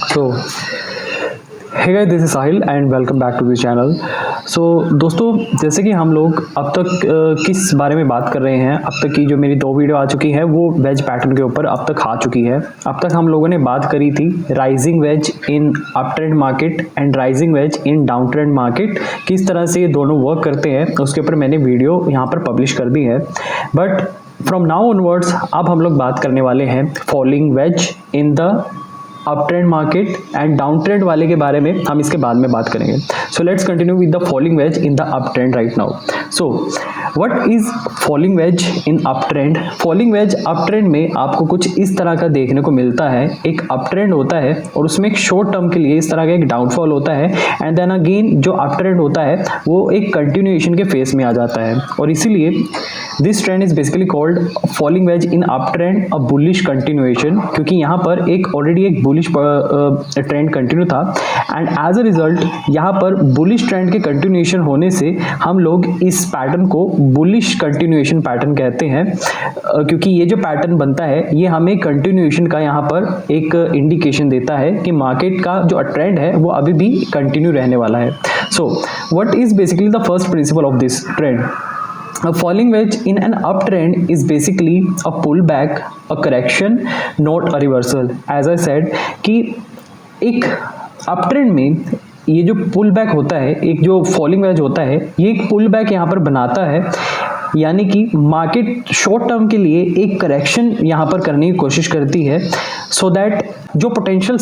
So hey guys, this is Sahil and welcome back to this channel. So दोस्तों, जैसे कि हम लोग अब तक किस बारे में बात कर रहे हैं, अब तक की जो मेरी 2 वीडियो आ चुकी है वो वेज पैटर्न के ऊपर अब तक आ चुकी है। अब तक हम लोगों ने बात करी थी rising veg in up trend market and rising veg in down trend market, किस तरह से ये दोनों वर्क करते हैं उसके ऊपर मैंने वीडियो यहाँ पर पब्लिश कर दी है। बट फ्रॉम नाउ ऑनवर्ड्स अब हम लोग बात करने वाले हैं falling wedge in the up trend market and down trend वाले के बारे में हम इसके बाद में बात करेंगे। So let's continue with the falling wedge in the up trend right now. So what is falling wedge in up trend? Falling veg up trend में आपको कुछ इस तरह का देखने को मिलता है। एक अप ट्रेंड होता है और उसमें एक शॉर्ट टर्म के लिए इस तरह का एक डाउनफॉल होता है एंड देन अगेन जो अप ट्रेंड होता है वो एक कंटिन्यूएशन के फेस में आ जाता है और इसीलिए this trend is basically called fouling wedge in up trend a bullish continuation, क्योंकि यहाँ पर एक ऑलरेडी एक बुलिश ट्रेंड कंटिन्यू था एंड एज अ रिजल्ट यहाँ पर बुलिश ट्रेंड के कंटिन्यूएशन होने से हम लोग इस पैटर्न को बुलिश कंटिन्यूएशन पैटर्न कहते हैं, क्योंकि ये जो पैटर्न बनता है ये हमें कंटिन्यूएशन का यहाँ पर एक इंडिकेशन देता है कि मार्केट का जो ट्रेंड है वो अभी भी कंटिन्यू रहने वाला है। So what is basically the first principle of this trend? A falling wedge in an uptrend is basically a pullback, a correction, not a reversal. As I said कि एक uptrend में ये जो पुल बैक होता है, एक जो falling veg होता है, ये एक पुल बैक यहाँ पर बनाता है, यानी कि मार्केट शॉर्ट टर्म के लिए एक करेक्शन यहाँ पर करने की कोशिश करती है सो दैट जो पोटेंशियल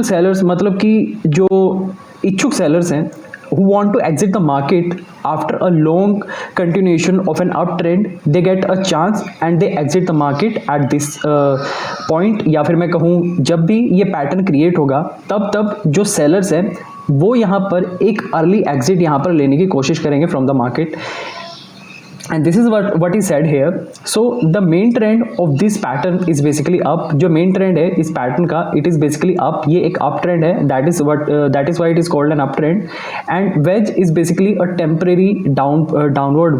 सेलर्स मतलब कि जो इच्छुक सेलर्स हैं who want to exit the market after a long continuation of an uptrend, they get a chance and they exit the market at this point। या फिर मैं कहूँ जब भी ये पैटर्न क्रिएट होगा तब जो सेलर्स हैं वो यहाँ पर एक अर्ली एग्जिट यहाँ पर लेने की कोशिश करेंगे from the market and this is what is said here। so the main trend of this pattern is basically up। जो main trend है इस पैटर्न का it is basically up, ये एक up trend है, that is why it is called an up trend। and wedge is basically a temporary downward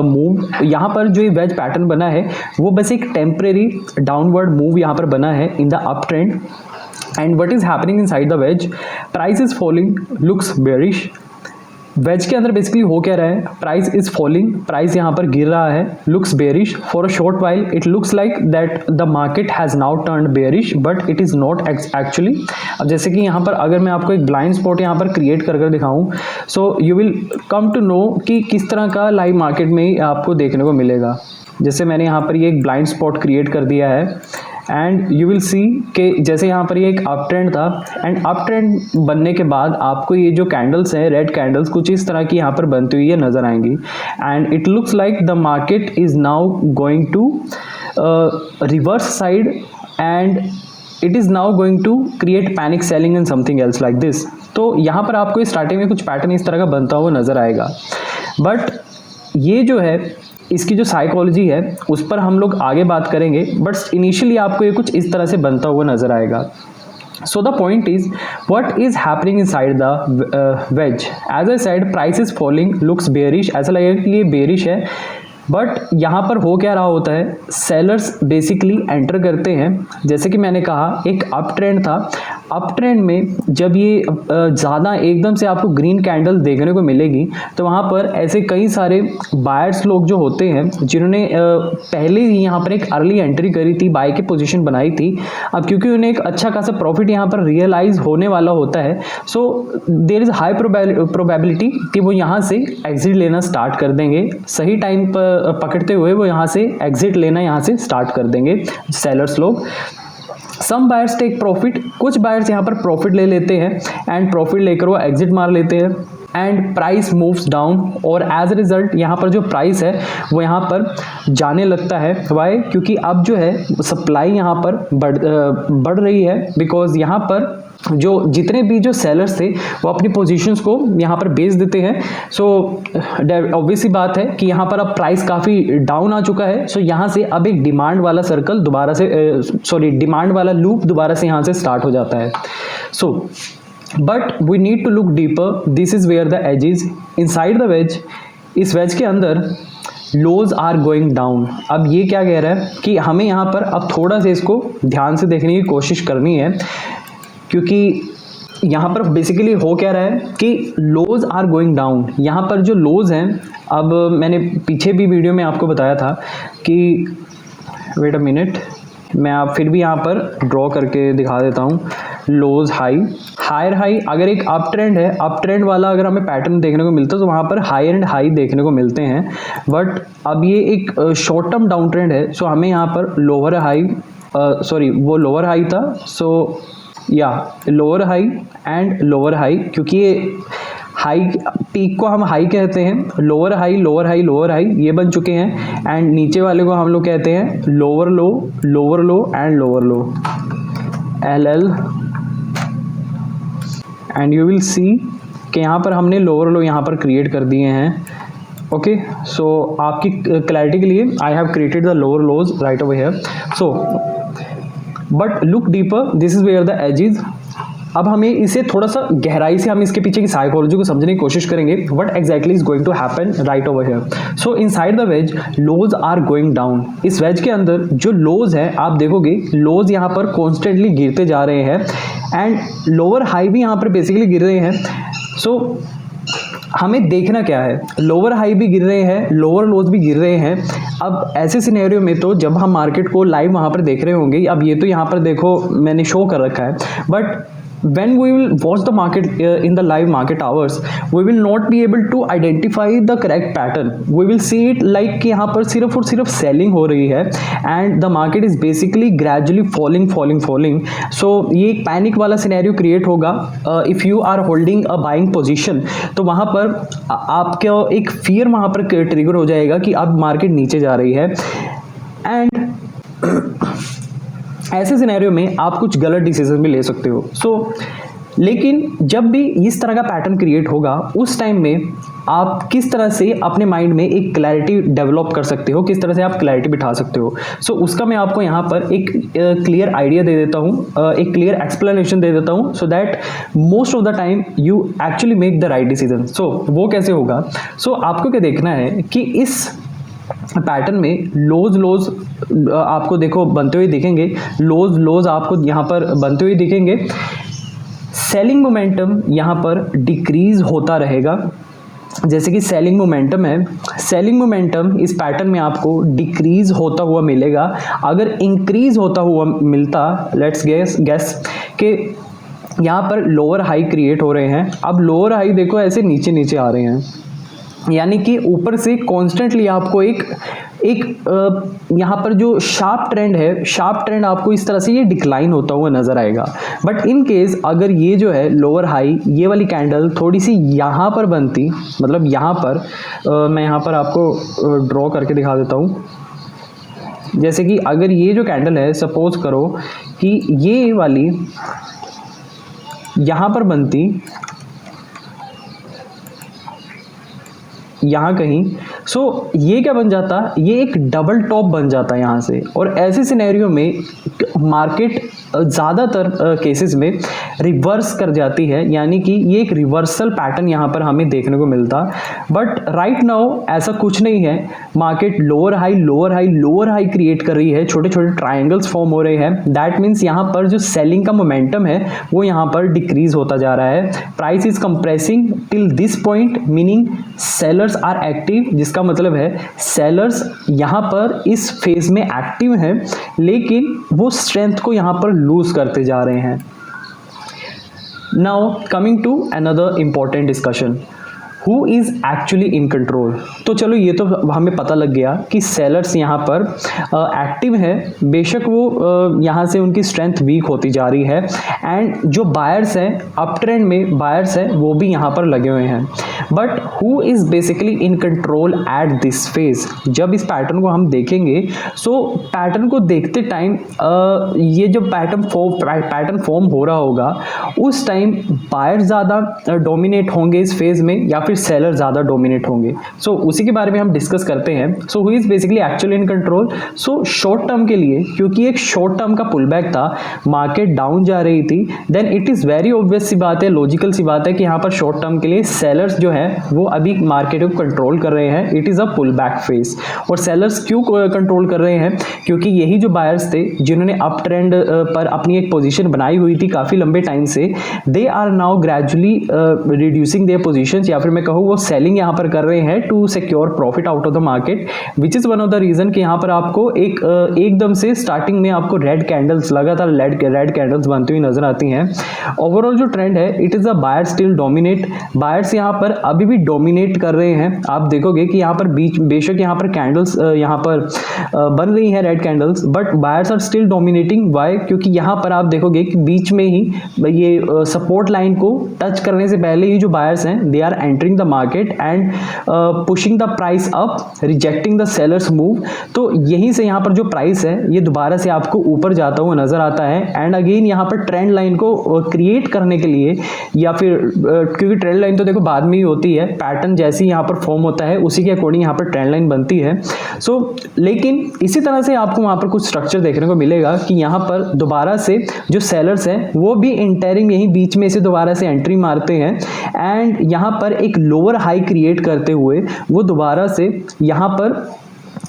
move। यहाँ पर जो ये wedge पैटर्न बना है वो बस एक temporary downward move यहाँ पर बना है in the up trend। and what is happening inside the wedge? price is falling, looks bearish। Wedge के अंदर बेसिकली हो क्या रहा है? प्राइस इज फॉलिंग, प्राइस यहाँ पर गिर रहा है, looks bearish for a short while, it looks like that the market has now turned bearish but it is not actually. अब जैसे कि यहाँ पर अगर मैं आपको एक ब्लाइंड स्पॉट यहाँ पर क्रिएट कर दिखाऊं, so you will come to know कि किस तरह का लाइव मार्केट में आपको देखने को मिलेगा। जैसे मैंने यहाँ पर ये एक ब्लाइंड स्पॉट क्रिएट कर दिया है एंड यू विल सी कि जैसे यहाँ पर ये एक अप ट्रेंड था एंड अप ट्रेंड बनने के बाद आपको ये जो कैंडल्स हैं, रेड कैंडल्स कुछ इस तरह की यहाँ पर बनती हुई नजर आएंगी and it looks like the market is now going to reverse side and it is now going to create panic selling and something else like this. तो यहाँ पर आपको स्टार्टिंग में कुछ पैटर्न इस तरह का बनता हुआ नजर आएगा, बट ये जो है इसकी जो साइकोलॉजी है उस पर हम लोग आगे बात करेंगे, बट इनिशियली आपको ये कुछ इस तरह से बनता हुआ नजर आएगा। So the point is what is happening inside the wedge? As I said, price is falling, looks bearish, ऐसा लगेगा कि ये bearish है, बट यहाँ पर हो क्या रहा होता है? सेलर्स बेसिकली एंटर करते हैं। जैसे कि मैंने कहा एक अप ट्रेंड था, अप ट्रेंड में जब ये ज़्यादा एकदम से आपको ग्रीन कैंडल देखने को मिलेगी तो वहाँ पर ऐसे कई सारे बायर्स लोग जो होते हैं जिन्होंने पहले ही यहाँ पर एक अर्ली एंट्री करी थी, बाय की पोजीशन बनाई थी, अब क्योंकि उन्हें एक अच्छा खासा प्रॉफिट यहाँ पर रियलाइज होने वाला होता है, so there is high probability कि वो यहाँ से एग्जिट लेना स्टार्ट कर देंगे। सही टाइम पर पकड़ते हुए वो यहाँ से एग्जिट लेना यहाँ से स्टार्ट कर देंगे सेलर्स लोग। सम बायर्स टेक प्रॉफिट, कुछ बायर्स यहाँ पर प्रॉफिट ले लेते हैं एंड प्रॉफिट लेकर वो एग्जिट मार लेते हैं एंड प्राइस मूव्स डाउन और एज अ रिजल्ट यहाँ पर जो प्राइस है वो यहाँ पर जाने लगता है। वाई? क्योंकि अब जो है सप्लाई यहाँ पर बढ़ रही है, बिकॉज यहाँ पर जो जितने भी जो सेलर्स थे वो अपनी पोजीशंस को यहाँ पर बेच देते हैं। सो ऑब्वियसली बात है कि यहाँ पर अब प्राइस काफ़ी डाउन आ चुका है, सो यहाँ से अब एक डिमांड वाला सर्कल दोबारा से डिमांड वाला लूप दोबारा से यहाँ से स्टार्ट हो जाता है। So but we need to look deeper, this is where the edge is inside the wedge. इस वेज के अंदर लोज आर गोइंग डाउन। अब ये क्या कह रहा है कि हमें यहाँ पर अब थोड़ा सा इसको ध्यान से देखने की कोशिश करनी है, क्योंकि यहाँ पर बेसिकली हो क्या रहा है कि लोज आर गोइंग डाउन। यहाँ पर जो लोज हैं, अब मैंने पीछे भी वीडियो में आपको बताया था कि वेट अ मिनट, मैं आप फिर भी यहाँ पर ड्रॉ करके दिखा देता हूँ। लोज हाई, हायर हाई, अगर एक अप ट्रेंड है, अप ट्रेंड वाला अगर हमें पैटर्न देखने को मिलता है तो वहाँ पर हाई एंड हाई देखने को मिलते हैं। बट अब ये एक शॉर्ट टर्म डाउन ट्रेंड है, सो हमें यहाँ पर लोअर हाई, सॉरी वो लोअर हाई था, सो या lower high and lower high, क्योंकि ये हाई पीक को हम हाई कहते हैं, lower high lower high lower high ये बन चुके हैं, एंड नीचे वाले को हम लोग कहते हैं lower low and lower low, L L, and you will see कि यहाँ पर हमने लोअर लो यहाँ पर क्रिएट कर दिए हैं। ओके, सो आपकी क्लैरिटी के लिए I have created the lower lows right over here. So but look deeper, this is where the edges. अब हमें इसे थोड़ा सा गहराई से हम इसके पीछे की साइकोलॉजी को समझने की कोशिश करेंगे, what exactly is going to happen right over here. So inside the wedge lows are going down. इस वेज के अंदर जो लोज है, आप देखोगे लोज यहाँ पर कॉन्स्टेंटली गिरते जा रहे हैं एंड लोअर हाई भी यहाँ पर बेसिकली गिर रहे हैं। सो हमें देखना क्या है, लोअर हाई भी गिर रहे हैं, लोअर लोज भी गिर रहे हैं। अब ऐसे सिनेरियो में तो जब हम मार्केट को लाइव वहाँ पर देख रहे होंगे, अब ये तो यहाँ पर देखो मैंने शो कर रखा है, but when we will watch the market in the live market hours, we will not be able to identify the correct pattern. We will see it like कि यहाँ पर सिर्फ और सिर्फ सेलिंग हो रही है and the market is basically gradually falling. So ये एक पैनिक वाला सिनेरियो क्रिएट होगा if you are holding a buying position, तो वहाँ पर आपका एक फियर वहाँ पर ट्रिगर हो जाएगा कि अब मार्केट नीचे जा रही है, एंड ऐसे सिनेरियो में आप कुछ गलत डिसीजन भी ले सकते हो। लेकिन जब भी इस तरह का पैटर्न क्रिएट होगा, उस टाइम में आप किस तरह से अपने माइंड में एक क्लैरिटी डेवलप कर सकते हो, किस तरह से आप क्लैरिटी बिठा सकते हो। उसका मैं आपको यहाँ पर एक क्लियर आइडिया दे देता हूँ, एक क्लियर एक्सप्लेनेशन दे देता हूँ, so that most of the time you actually make the right decision. वो कैसे होगा? आपको क्या देखना है कि इस पैटर्न में लोज आपको देखो बनते हुए दिखेंगे, लोज आपको यहाँ पर बनते हुए दिखेंगे, सेलिंग मोमेंटम यहाँ पर डिक्रीज होता रहेगा। जैसे कि सेलिंग मोमेंटम है, सेलिंग मोमेंटम इस पैटर्न में आपको डिक्रीज होता हुआ मिलेगा। अगर इंक्रीज होता हुआ मिलता, लेट्स गेस कि यहाँ पर लोअर हाई क्रिएट हो रहे हैं, अब लोअर हाई देखो ऐसे नीचे नीचे आ रहे हैं, यानी कि ऊपर से कॉन्स्टेंटली आपको एक यहाँ पर जो शार्प ट्रेंड है, शार्प ट्रेंड आपको इस तरह से ये डिक्लाइन होता हुआ नजर आएगा। बट इन केस अगर ये जो है लोअर हाई, ये वाली कैंडल थोड़ी सी यहाँ पर बनती, मतलब यहाँ पर मैं यहाँ पर आपको ड्रॉ करके दिखा देता हूँ। जैसे कि अगर ये जो कैंडल है, सपोज करो कि ये वाली यहाँ पर बनती, यहाँ कहीं, ये क्या बन जाता, ये एक डबल टॉप बन जाता है यहाँ से। और ऐसे सिनेरियो में मार्केट ज़्यादातर केसेस में रिवर्स कर जाती है, यानी कि ये एक रिवर्सल पैटर्न यहाँ पर हमें देखने को मिलता। बट राइट नाउ ऐसा कुछ नहीं है, मार्केट लोअर हाई क्रिएट कर रही है, छोटे छोटे ट्रायंगल्स फॉर्म हो रहे हैं। दैट मीन्स यहाँ पर जो सेलिंग का मोमेंटम है वो यहाँ पर डिक्रीज होता जा रहा है। Price is compressing till this point, meaning sellers are active, जिसका मतलब है सेलर्स यहाँ पर इस फेज में एक्टिव हैं, लेकिन वो स्ट्रेंथ को यहाँ पर लूज करते जा रहे हैं। Now coming to another important discussion, who is actually in control. तो चलो ये तो हमें पता लग गया कि सेलर्स यहाँ पर एक्टिव है, बेशक वो यहाँ से उनकी स्ट्रेंथ वीक होती जा रही है, एंड जो बायर्स हैं, अप ट्रेंड में बायर्स हैं, वो भी यहाँ पर लगे हुए हैं। But who is basically in control at this phase. जब इस पैटर्न को हम देखेंगे, पैटर्न को देखते टाइम ये जो पैटर्न फॉर्म हो रहा होगा, उस टाइम बायर ज़्यादा डोमिनेट होंगे इस फेज में, या फिर सेलर ज़्यादा डोमिनेट होंगे। सो उसी के बारे में हम डिस्कस करते हैं। So who is basically actually in control. So short term के लिए, क्योंकि एक शॉर्ट टर्म का पुल बैक था, मार्केट डाउन जा रही थी, then it is very obvious सी बात है, लॉजिकल सी बात है कि यहाँ पर शॉर्ट टर्म के लिए सेलर्स जो है वो अभी मार्केट को कंट्रोल कर रहे हैं। It is a pull back phase. और सेलर्स क्यों कंट्रोल कर रहे हैं? क्योंकि यही जो बायर्स थे जिन्होंने अप ट्रेंड पर अपनी एक पोजीशन बनाई हुई थी काफ़ी लंबे टाइम से, they are now gradually reducing their positions, या फिर मैं कहूँ वो सेलिंग यहाँ पर कर रहे हैं to secure profit out of the market, which is one of the reason कि यहाँ पर आपको एकदम से स्टार्टिंग में आपको रेड कैंडल्स, लगातार रेड कैंडल्स बनती हुई नजर आती हैं। ओवरऑल जो ट्रेंड है, it is a buyer still dominate. Buyers यहाँ पर अभी भी डोमिनेट कर रहे हैं। आप देखोगे कि यहाँ पर बेशक यहाँ पर कैंडल्स यहाँ पर बन रही हैं red candles, but buyers are still dominating. Why? क्योंकि यहाँ पर आप देखोगे कि बीच में ही ये सपोर्ट लाइन को टच करने से पहले ही जो बायर्स हैं, they are entering the market and pushing the price up, rejecting the sellers move. तो यहीं से यहाँ पर जो प्राइस है ये दोबारा से आपको ऊपर जाता हुआ नजर आता है। एंड अगेन यहाँ पर ट्रेंड लाइन को क्रिएट करने के लिए, या फिर क्योंकि ट्रेंड लाइन तो देखो बाद में ही होती है, पैटर्न जैसे ही यहाँ पर फॉर्म होता है उसी के अकॉर्डिंग यहाँ पर ट्रेंड लाइन बनती है। लेकिन इसी तरह से आपको वहाँ पर कुछ स्ट्रक्चर देखने को मिलेगा कि यहाँ पर दोबारा से जो सेलर्स हैं वो भी इंटरिम यहीं बीच में से दोबारा से एंट्री मारते हैं एंड यहाँ पर एक लोअर हाई क्रिएट करते हुए वो दोबारा से यहाँ पर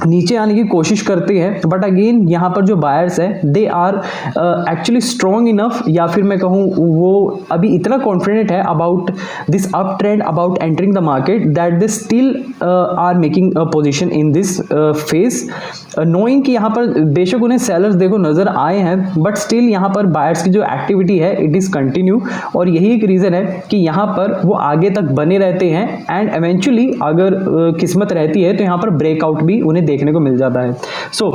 नीचे आने की कोशिश करते हैं। बट अगेन यहाँ पर जो बायर्स है, they are actually strong enough, या फिर मैं कहूँ वो अभी इतना कॉन्फिडेंट है about this up trend, about entering the market, that they still are making a position in this phase, knowing कि यहाँ पर बेशक उन्हें सेलर्स देखो नजर आए हैं, बट स्टिल यहाँ पर बायर्स की जो एक्टिविटी है इट इज़ कंटिन्यू। और यही एक रीज़न है कि यहाँ पर वो आगे तक बने रहते हैं एंड एवेंचुअली अगर किस्मत रहती है तो यहाँ पर ब्रेकआउट भी उन्हें देखने को मिल जाता है। So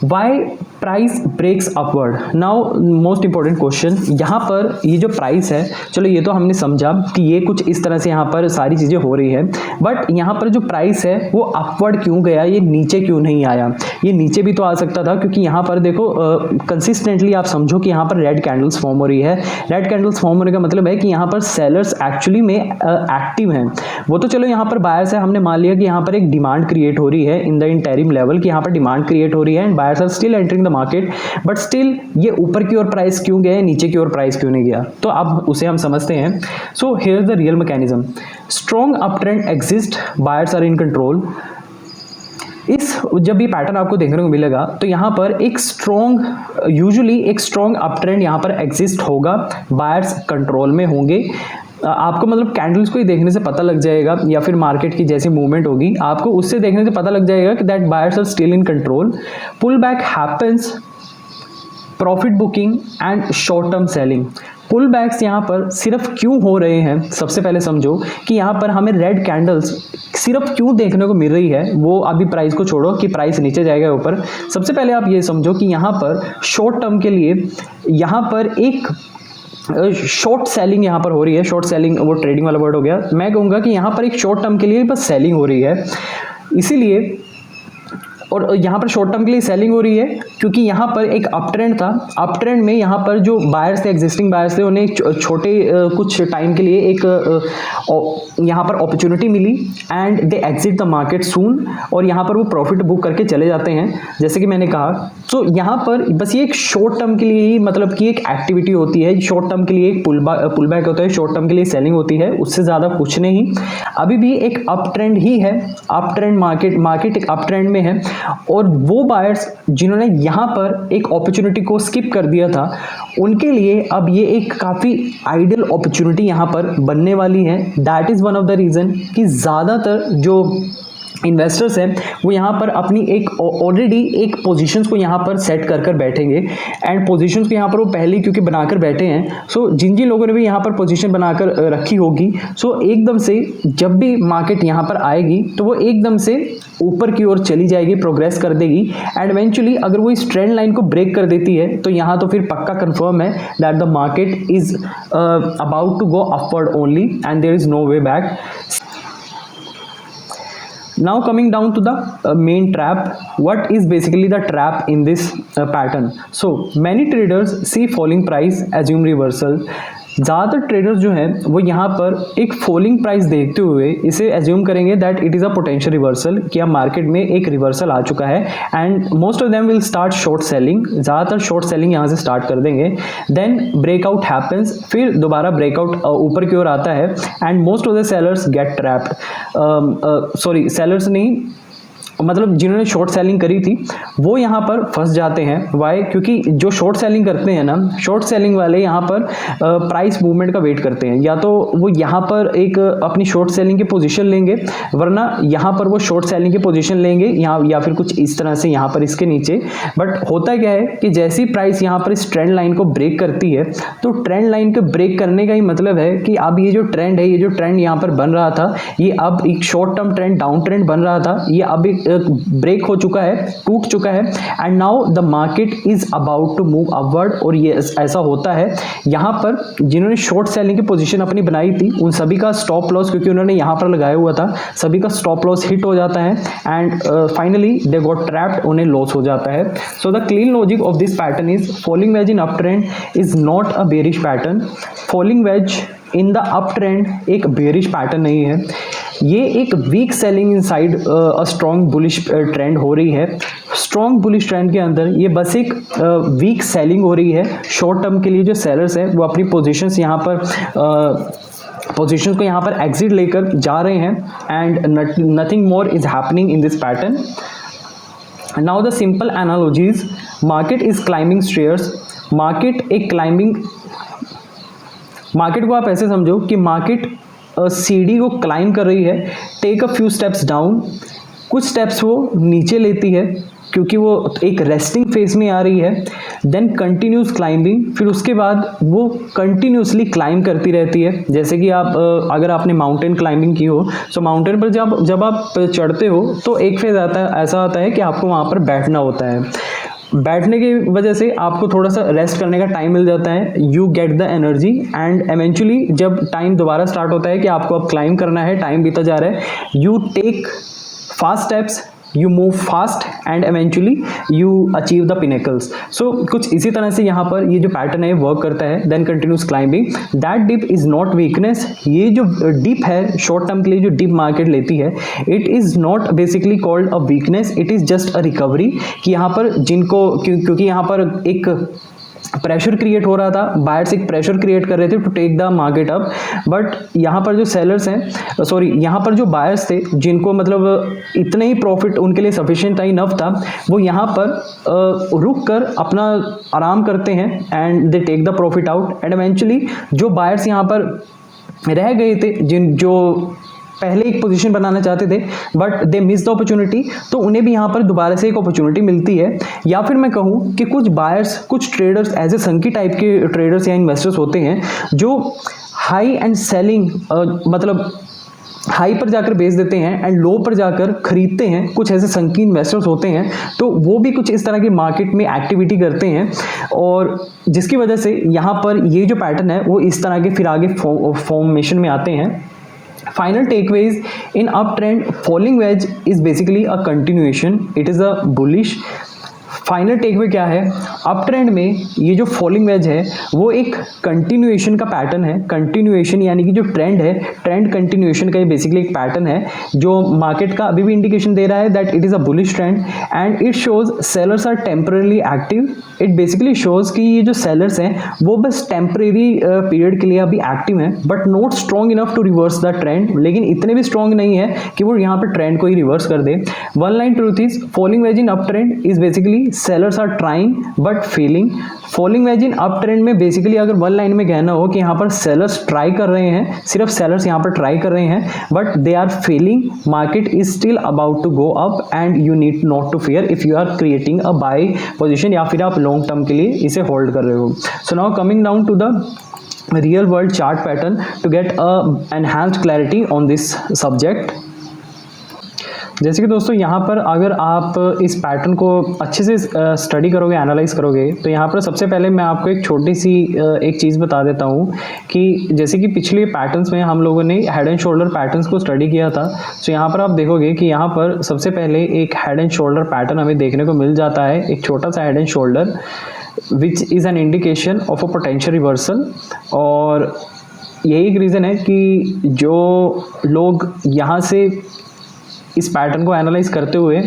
why price breaks upward? Now most important question, यहाँ पर ये जो प्राइस है, चलो ये तो हमने समझा कि ये कुछ इस तरह से यहाँ पर सारी चीज़ें हो रही है, बट यहाँ पर जो प्राइस है वो अपवर्ड क्यों गया, ये नीचे क्यों नहीं आया? ये नीचे भी तो आ सकता था, क्योंकि यहाँ पर देखो कंसिस्टेंटली आप समझो कि यहाँ पर रेड कैंडल्स फॉर्म हो रही है। रेड कैंडल्स फॉर्म होने का मतलब है कि यहाँ पर सेलर्स एक्चुअली में एक्टिव हैं। वो तो चलो यहाँ पर बायर्स है, हमने मान लिया कि यहाँ पर एक डिमांड क्रिएट हो रही है इन द इंटरिम लेवल, कि यहाँ पर डिमांड क्रिएट हो रही है and buyers are still entering the market, but still ये ऊपर की ओर प्राइस क्यों गया, नीचे की ओर प्राइस क्यों नहीं गया? तो अब उसे हम समझते हैं। So here is the real mechanism. Strong up trend exist, buyers are in control. जब ये पैटर्न आपको देखने को मिलेगा तो यहाँ पर एक यूजुअली एक स्ट्रॉन्ग अप ट्रेंड यहाँ पर एग्जिस्ट होगा, बायर्स कंट्रोल में होंगे। आपको मतलब कैंडल्स को ही देखने से पता लग जाएगा, या फिर मार्केट की जैसी मूवमेंट होगी आपको उससे देखने से पता लग जाएगा कि that buyers are still in control. Pull back happens, profit booking and short term selling. Pull backs यहाँ पर सिर्फ क्यों हो रहे हैं? सबसे पहले समझो कि यहाँ पर हमें रेड कैंडल्स सिर्फ क्यों देखने को मिल रही है। वो अभी प्राइस को छोड़ो कि प्राइस नीचे जाएगा ऊपर, सबसे पहले आप ये समझो कि यहाँ पर शॉर्ट टर्म के लिए यहाँ पर एक शॉर्ट सेलिंग यहाँ पर हो रही है। शॉर्ट सेलिंग वो ट्रेडिंग वाला वर्ड हो गया। मैं कहूँगा कि यहाँ पर एक शॉर्ट टर्म के लिए बस सेलिंग हो रही है, इसीलिए, और यहाँ पर शॉर्ट टर्म के लिए सेलिंग हो रही है क्योंकि यहाँ पर एक अप ट्रेंड था। अप ट्रेंड में यहाँ पर जो बायर्स थे, एग्जिस्टिंग बायर्स थे, उन्हें एक छोटे कुछ टाइम के लिए एक यहाँ पर अपॉर्चुनिटी मिली and they exit the market soon, और यहाँ पर वो प्रॉफिट बुक करके चले जाते हैं जैसे कि मैंने कहा। तो यहाँ पर बस ये एक शॉर्ट टर्म के लिए ही मतलब कि एक एक्टिविटी होती है, शॉर्ट टर्म के लिए एक पुल बैक होता है, शॉर्ट टर्म के लिए सेलिंग होती है, उससे ज़्यादा कुछ नहीं। अभी भी एक अप ट्रेंड ही है, अप ट्रेंड मार्केट एक अप ट्रेंड में है, और वो बायर्स जिन्होंने यहाँ पर एक अपॉर्चुनिटी को स्किप कर दिया था उनके लिए अब ये एक काफ़ी आइडियल अपॉर्चुनिटी यहाँ पर बनने वाली है। That is one of the reason कि ज़्यादातर जो इन्वेस्टर्स हैं वो यहाँ पर अपनी एक ऑलरेडी एक पोजीशंस को यहाँ पर सेट कर बैठेंगे, एंड पोजीशंस को यहाँ पर वो पहले क्योंकि बनाकर बैठे हैं। सो जिन लोगों ने भी यहाँ पर पोजीशन बनाकर रखी होगी, सो एकदम से जब भी मार्केट यहाँ पर आएगी तो वो एकदम से ऊपर की ओर चली जाएगी, प्रोग्रेस कर देगी, एंड इवेंचुअली अगर वो इस ट्रेंड लाइन को ब्रेक कर देती है तो यहाँ तो फिर पक्का कंफर्म है that the market is about to go upward only and there is no way back. Now coming down to the main trap, what is basically the trap in this pattern? So many traders see falling price, assume reversal, ज़्यादातर traders जो हैं वो यहाँ पर एक falling price देखते हुए इसे एज्यूम करेंगे that it is a potential reversal, कि अब मार्केट में एक रिवर्सल आ चुका है and most of them will start short selling, ज़्यादातर शॉर्ट सेलिंग यहाँ से स्टार्ट कर देंगे। देन ब्रेकआउट हैपन्स, फिर दोबारा ब्रेकआउट ऊपर की ओर आता है and most of the sellers gate trapped, sorry sellers नहीं, मतलब जिन्होंने शॉर्ट सेलिंग करी थी वो यहाँ पर फंस जाते हैं। वाई? क्योंकि जो शॉर्ट सेलिंग करते हैं ना, शॉर्ट सेलिंग वाले यहाँ पर प्राइस मूवमेंट का वेट करते हैं, या तो वो यहाँ पर एक अपनी शॉर्ट सेलिंग की पोजीशन लेंगे, वरना यहाँ पर वो शॉर्ट सेलिंग की पोजीशन लेंगे यहाँ, या फिर कुछ इस तरह से यहाँ पर इसके नीचे। बट होता क्या है कि जैसी प्राइस यहाँ पर इस ट्रेंड लाइन को ब्रेक करती है, तो ट्रेंड लाइन को ब्रेक करने का ही मतलब है कि अब ये जो ट्रेंड है, ये जो ट्रेंड यहाँ पर बन रहा था, ये अब एक short term trend, down trend बन रहा था, ये अब एक ब्रेक हो चुका है, टूट चुका है and now the market is about to move upward. और ये ऐसा होता है यहाँ पर जिन्होंने शॉर्ट सेलिंग की पोजीशन अपनी बनाई थी उन सभी का स्टॉप लॉस, क्योंकि उन्होंने यहाँ पर लगाया हुआ था, सभी का स्टॉप लॉस हिट हो जाता है and finally they got trapped, उन्हें लॉस हो जाता है। So the clean logic of this pattern is falling wedge in up trend is not a bearish pattern. Falling wedge in the up trend एक bearish pattern नहीं है, ये एक weak selling inside a strong bullish trend हो रही है। Strong bullish trend के अंदर ये बस एक वीक सेलिंग हो रही है। शॉर्ट टर्म के लिए जो सेलर्स हैं वो अपनी पोजीशंस यहाँ पर पोजीशंस को यहाँ पर एग्जिट लेकर जा रहे हैं and nothing more is happening in this pattern. Now the simple analogies, market is climbing stairs, market एक क्लाइंबिंग, मार्केट को आप ऐसे समझो कि मार्केट सीढ़ी को क्लाइंब कर रही है, take a few steps down, कुछ स्टेप्स वो नीचे लेती है क्योंकि वो एक रेस्टिंग फेज में आ रही है, देन कंटिन्यूस क्लाइंबिंग, फिर उसके बाद वो कंटिन्यूसली क्लाइंब करती रहती है। जैसे कि आप अगर आपने माउंटेन क्लाइंबिंग की हो, तो माउंटेन पर जब आप चढ़ते हो तो एक फेज आता है, ऐसा आता है कि आपको वहाँ पर बैठना होता है, बैठने की वजह से आपको थोड़ा सा रेस्ट करने का टाइम मिल जाता है, you get the energy and eventually जब टाइम दोबारा स्टार्ट होता है कि आपको अब क्लाइंब करना है, टाइम बीता जा रहा है, you take fast steps, you move fast and eventually you achieve the pinnacles। so कुछ इसी तरह से यहाँ पर ये जो पैटर्न है वर्क करता है। then continuous climbing, that dip is not weakness, ये जो डिप है शॉर्ट टर्म के लिए जो डिप मार्केट लेती है, it is not basically called a weakness, it is just a recovery। कि यहाँ पर जिनको क्योंकि यहाँ पर एक प्रेशर क्रिएट हो रहा था, बायर्स एक प्रेशर क्रिएट कर रहे थे to take the market up, but यहाँ पर जो सेलर्स हैं, सॉरी यहाँ पर जो बायर्स थे जिनको मतलब इतने ही प्रॉफिट उनके लिए सफिशिएंट था, इनफ था, वो यहाँ पर रुक कर अपना आराम करते हैं and they take the profit out and eventually जो बायर्स यहाँ पर रह गए थे, जो पहले एक पोजीशन बनाना चाहते थे but they miss the opportunity, तो उन्हें भी यहाँ पर दोबारा से एक अपॉर्चुनिटी मिलती है। या फिर मैं कहूँ कि कुछ बायर्स, कुछ ट्रेडर्स एज ए संकी टाइप के ट्रेडर्स या इन्वेस्टर्स होते हैं जो हाई एंड सेलिंग मतलब हाई पर जाकर बेच देते हैं एंड लो पर जाकर खरीदते हैं, कुछ ऐसे संकी इन्वेस्टर्स होते हैं, तो वो भी कुछ इस तरह की मार्केट में एक्टिविटी करते हैं और जिसकी वजह से यहाँ पर ये जो पैटर्न है वो इस तरह के फिर आगे फॉर्मेशन में आते हैं। Final takeaways in uptrend, falling wedge is basically a continuation, it is a bullish। Final takeaway क्या है, अप ट्रेंड में ये जो फॉलिंग वेज है वो एक कंटिन्यूएशन का पैटर्न है। कंटिन्यूएशन यानी कि जो ट्रेंड है, ट्रेंड कंटिन्यूएशन का ये बेसिकली एक पैटर्न है जो मार्केट का अभी भी इंडिकेशन दे रहा है that it is a bullish trend and it shows sellers are temporary active. It basically shows कि ये जो सेलर्स हैं वो बस टेम्परेरी पीरियड के लिए अभी एक्टिव हैं but not strong enough to reverse the trend, लेकिन इतने भी स्ट्रॉन्ग नहीं है कि वो यहाँ पर ट्रेंड को ही रिवर्स कर दे। One line truth is falling wedge in up trend is basically sellers are trying but failing. Falling wedge in up trend में बेसिकली अगर वन लाइन में कहना हो कि यहाँ पर सेलर्स ट्राई कर रहे हैं, सिर्फ सेलर्स यहाँ पर ट्राई कर रहे हैं but they are failing, market is still about to go up and you need not to fear if you are creating a buy position या फिर आप लॉन्ग टर्म के लिए इसे होल्ड कर रहे हो। So now coming down to the real world chart pattern to get a enhanced clarity on this subject. जैसे कि दोस्तों यहाँ पर अगर आप इस पैटर्न को अच्छे से स्टडी करोगे, एनालाइज करोगे, तो यहाँ पर सबसे पहले मैं आपको एक छोटी सी एक चीज़ बता देता हूँ कि जैसे कि पिछले पैटर्न्स में हम लोगों ने हेड एंड शोल्डर पैटर्न्स को स्टडी किया था। तो यहाँ पर आप देखोगे कि यहाँ पर सबसे पहले एक हेड एंड शोल्डर पैटर्न हमें देखने को मिल जाता है, एक छोटा सा head and shoulder. Which is an indication of a potential reversal. और यही एक रीज़न है कि जो लोग यहाँ से इस पैटर्न को एनालाइज करते हुए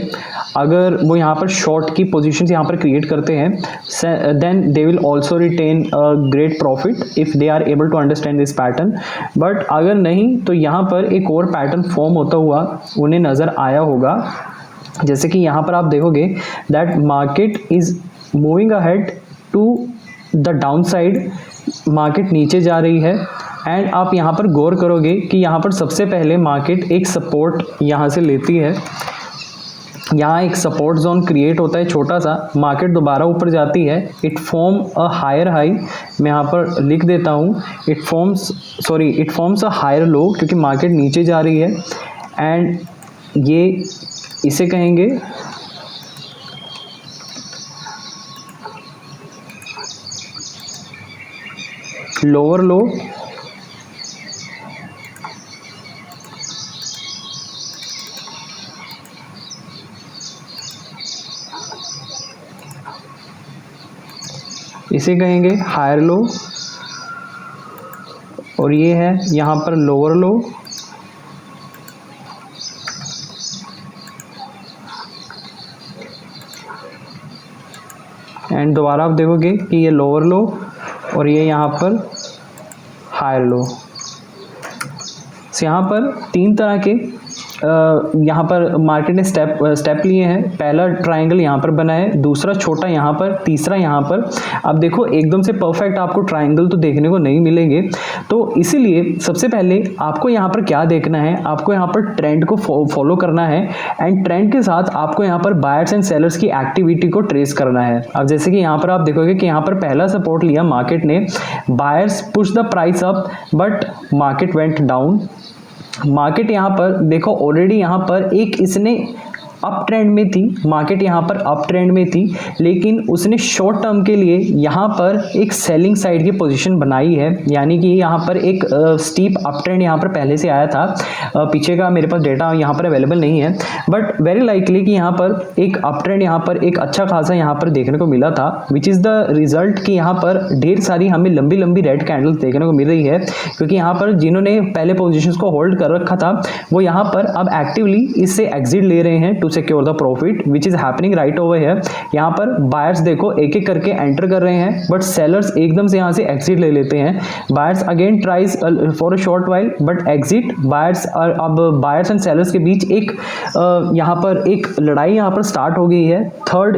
अगर वो यहाँ पर शॉर्ट की पोजीशंस यहाँ पर क्रिएट करते हैं, then they will also retain great profit if they are able to understand this pattern. But अगर नहीं तो यहाँ पर एक और पैटर्न फॉर्म होता हुआ उन्हें नज़र आया होगा। जैसे कि यहाँ पर आप देखोगे that market is moving ahead to the down side, market नीचे जा रही है। एंड आप यहाँ पर गौर करोगे कि यहाँ पर सबसे पहले मार्केट एक सपोर्ट यहाँ से लेती है, यहाँ एक सपोर्ट जोन क्रिएट होता है छोटा सा, मार्केट दोबारा ऊपर जाती है, it form a higher high, मैं यहाँ पर लिख देता हूँ, it forms a higher low क्योंकि मार्केट नीचे जा रही है। एंड ये इसे कहेंगे लोअर लो, इसे कहेंगे हायर लो, और ये है यहाँ पर लोअर लो। एंड दोबारा आप देखोगे कि ये लोअर लो और ये यहाँ पर हायर लो। यहाँ पर तीन तरह के यहाँ पर मार्केट ने स्टेप लिए हैं। पहला ट्रायंगल यहाँ पर बना है, दूसरा छोटा यहाँ पर, तीसरा यहाँ पर। अब देखो एकदम से परफेक्ट आपको ट्रायंगल तो देखने को नहीं मिलेंगे, तो इसीलिए सबसे पहले आपको यहाँ पर क्या देखना है, आपको यहाँ पर ट्रेंड को फॉलो करना है। एंड ट्रेंड के साथ आपको यहाँ पर बायर्स एंड सेलर्स की एक्टिविटी को ट्रेस करना है। अब जैसे कि यहाँ पर आप देखोगे कि यहाँ पर पहला सपोर्ट लिया मार्केट ने, buyers push the price up but market went down. Market यहाँ पर देखो ऑलरेडी यहाँ पर एक इसने अप ट्रेंड में थी, मार्केट यहाँ पर अप ट्रेंड में थी, लेकिन उसने शॉर्ट टर्म के लिए यहाँ पर एक सेलिंग साइड की पोजीशन बनाई है। यानी कि यहाँ पर एक स्टीप अप ट्रेंड यहाँ पर पहले से आया था, पीछे का मेरे पास डेटा यहाँ पर अवेलेबल नहीं है, बट वेरी लाइकली कि यहाँ पर एक अप ट्रेंड यहाँ पर एक अच्छा खासा यहाँ पर देखने को मिला था, विच इज़ द रिजल्ट कि यहाँ पर ढेर सारी हमें लंबी लंबी रेड कैंडल्स देखने को मिल रही है। क्योंकि यहाँ पर जिन्होंने पहले पोजिशन को होल्ड कर रखा था वो यहाँ पर अब एक्टिवली इससे एग्जिट ले रहे हैं to secure the profit, which is happening right over here. यहाँ पर बायर्स देखो एक एक करके एंटर कर रहे हैं, बट सेलर्स एकदम से यहाँ से एग्जिट ले लेते हैं। Buyers again tries for a short while but exit. Buyers अब बायर्स एंड सेलर्स के बीच एक यहाँ पर एक लड़ाई यहाँ पर स्टार्ट हो गई है थर्ड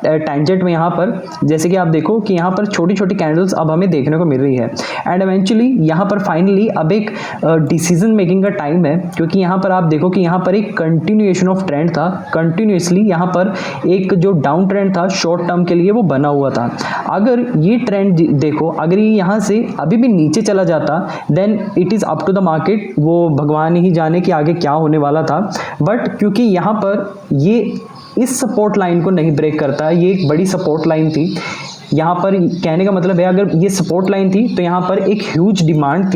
टेंजेंट में। यहाँ पर जैसे कि आप देखो कि यहाँ पर छोटी छोटी कैंडल्स अब हमें देखने को मिल रही है। एंड इवेंचुअली यहाँ पर फाइनली अब एक डिसीजन मेकिंग का टाइम है, क्योंकि यहाँ पर आप देखो कि यहाँ पर एक कंटिन्यूएशन ऑफ ट्रेंड था, कंटिन्यूसली यहाँ पर एक जो डाउन ट्रेंड था शॉर्ट टर्म के लिए वो बना हुआ था। अगर ये ट्रेंड देखो, अगर ये यहाँ से अभी भी नीचे चला जाता then it is up to the market, वो भगवान ही जाने कि आगे क्या होने वाला था। बट क्योंकि यहाँ पर ये इस सपोर्ट लाइन को नहीं ब्रेक करता, ये एक बड़ी सपोर्ट लाइन थी। यहाँ पर कहने का मतलब है अगर ये सपोर्ट लाइन थी तो यहाँ पर एक ह्यूज डिमांड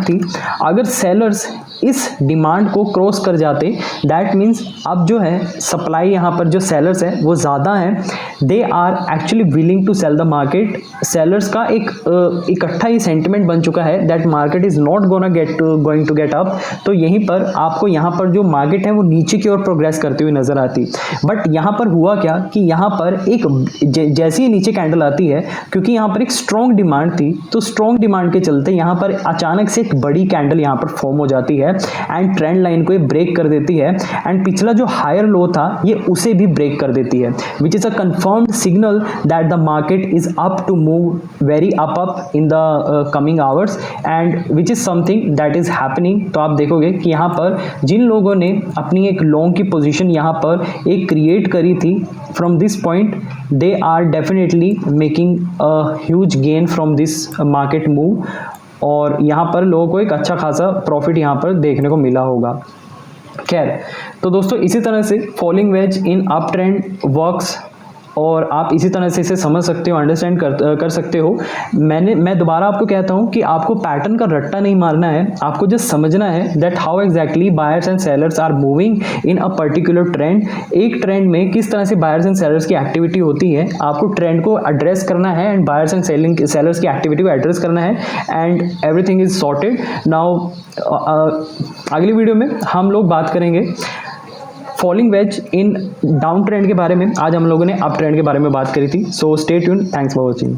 थी, अगर सेलर्स इस डिमांड को क्रॉस कर जाते दैट मीन्स अब जो है सप्लाई यहाँ पर जो सेलर्स है वो ज़्यादा है, they are actually willing to sell the market. Sellers का एक इकट्ठा ही सेंटिमेंट बन चुका है that market is not going to get up. तो यहीं पर आपको यहाँ पर जो मार्केट है वो नीचे की ओर प्रोग्रेस करती हुई नजर आती। बट यहाँ पर हुआ क्या कि यहाँ पर एक जैसे ही नीचे कैंडल आती है, क्योंकि यहाँ पर एक स्ट्रॉन्ग डिमांड थी, तो स्ट्रॉन्ग डिमांड के चलते यहाँ पर अचानक से एक बड़ी कैंडल यहाँ पर फॉर्म हो जाती है एंड ट्रेंड लाइन को ये ब्रेक कर देती है। एंड पिछला जो हायर लो था ये उसे भी ब्रेक कर देती है, which is a confirmed signal that the market is up to move very up in the coming hours and which is something that is happening. तो आप देखोगे कि यहाँ पर जिन लोगों ने अपनी एक लॉन्ग की पोजीशन यहाँ पर एक क्रिएट करी थी from this point, they are definitely making a huge gain from this market move, और यहाँ पर लोगों को एक अच्छा खासा प्रॉफिट यहाँ पर देखने को मिला होगा। खैर, तो दोस्तों इसी तरह से falling wedge in up trend works और आप इसी तरह से इसे समझ सकते हो, अंडरस्टैंड कर सकते हो। मैं दोबारा आपको कहता हूँ कि आपको पैटर्न का रट्टा नहीं मारना है, आपको जस्ट समझना है that how exactly buyers and sellers are moving in a particular trend. एक ट्रेंड में किस तरह से बायर्स एंड सेलर्स की एक्टिविटी होती है, आपको ट्रेंड को एड्रेस करना है एंड बायर्स एंड सेलर्स की एक्टिविटी को एड्रेस करना है, and everything is sorted. Now अगली वीडियो में हम लोग बात करेंगे falling wedge in down trend के बारे में। आज हम लोगों ने अप ट्रेंड के बारे में बात करी थी। So stay tuned, thanks for watching.